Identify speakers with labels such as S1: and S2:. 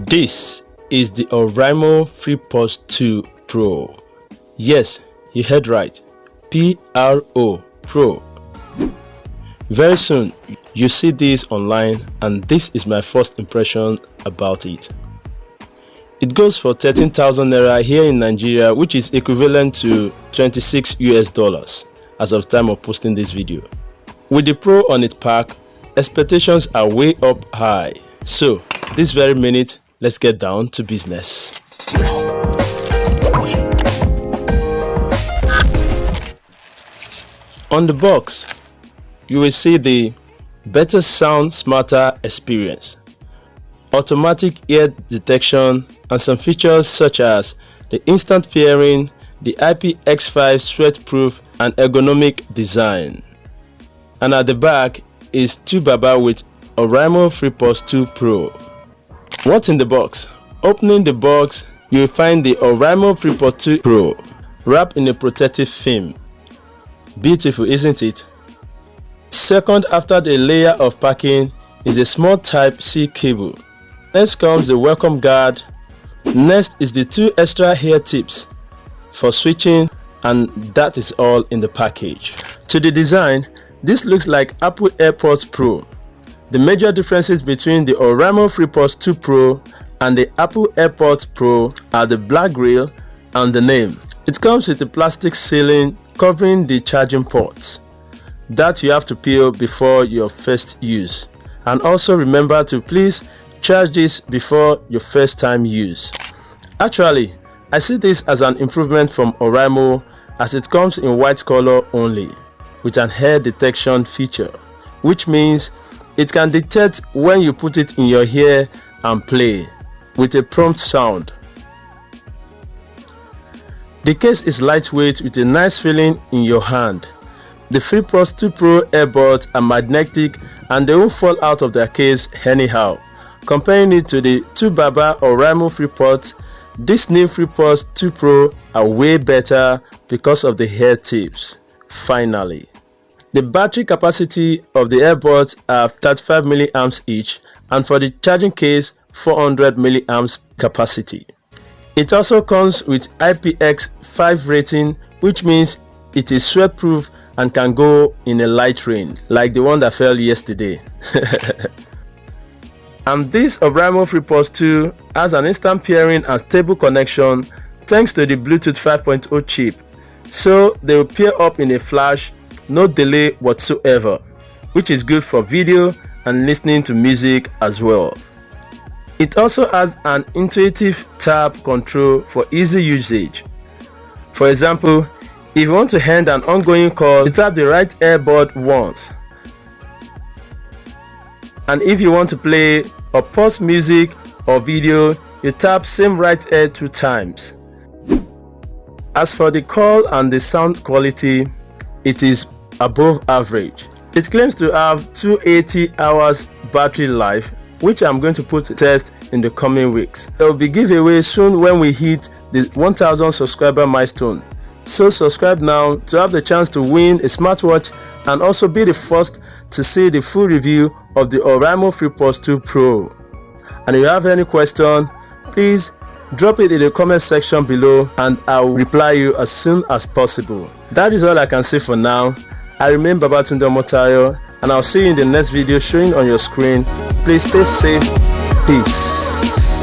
S1: This is the Oraimo Freepods 2 Pro. Yes, you heard right. Pro. Pro. Very soon, you see this online, and this is my first impression about it. It goes for 13,000 naira here in Nigeria, which is equivalent to $26 as of time of posting this video. With the Pro on its pack, expectations are way up high. So, this very minute, let's get down to business. On the box, you will see the better sound, smarter experience, automatic ear detection, and some features such as the instant pairing, the IPX5 sweat-proof and ergonomic design. And at the back is 2 Baba with Oraimo Freepods 2 Pro. What's in the box? Opening the box, you will find the Oraimo Freepods 2 Pro wrapped in a protective film. Beautiful, isn't it? Second after the layer of packing is a small Type-C cable. Next comes the welcome guard. Next is the 2 extra hair tips for switching, and that is all in the package. To the design, this looks like Apple Airpods Pro. The major differences between the Oraimo Freepods 2 Pro and the Apple Airpods Pro are the black grille and the name. It comes with a plastic sealing covering the charging ports that you have to peel before your first use. And also remember to please charge this before your first time use. Actually, I see this as an improvement from Oraimo, as it comes in white color only with an hair detection feature, which means it can detect when you put it in your hair and play with a prompt sound. The case is lightweight with a nice feeling in your hand. The Freepods 2 Pro earbuds are magnetic and they won't fall out of their case anyhow. Comparing it to the 2 Baba Oraimo Freepods, these new Freepods 2 Pro are way better because of the hair tips. Finally, the battery capacity of the earbuds are 35 mAh each, and for the charging case 400 mAh capacity. It also comes with IPX5 rating, which means it is sweat-proof and can go in a light rain, like the one that fell yesterday. And this Oraimo Freepods 2 has an instant pairing and stable connection thanks to the Bluetooth 5.0 chip, so they will pair up in a flash, no delay whatsoever, which is good for video and listening to music as well. It also has an intuitive tap control for easy usage. For example, if you want to end an ongoing call, you tap the right earbud once. And if you want to play or pause music or video, you tap same right ear 2 times. As for the call and the sound quality, it is above average. It claims to have 280 hours battery life, which I'm going to put to test in the coming weeks. There will be giveaway soon when we hit the 1000 subscriber milestone. So subscribe now to have the chance to win a smartwatch and also be the first to see the full review of the Oraimo Freepods 2 Pro. And if you have any question, please drop it in the comment section below and I'll reply you as soon as possible. That is all I can say for now. I remain Babatunde Motayo, and I'll see you in the next video showing on your screen. Please stay safe. Peace.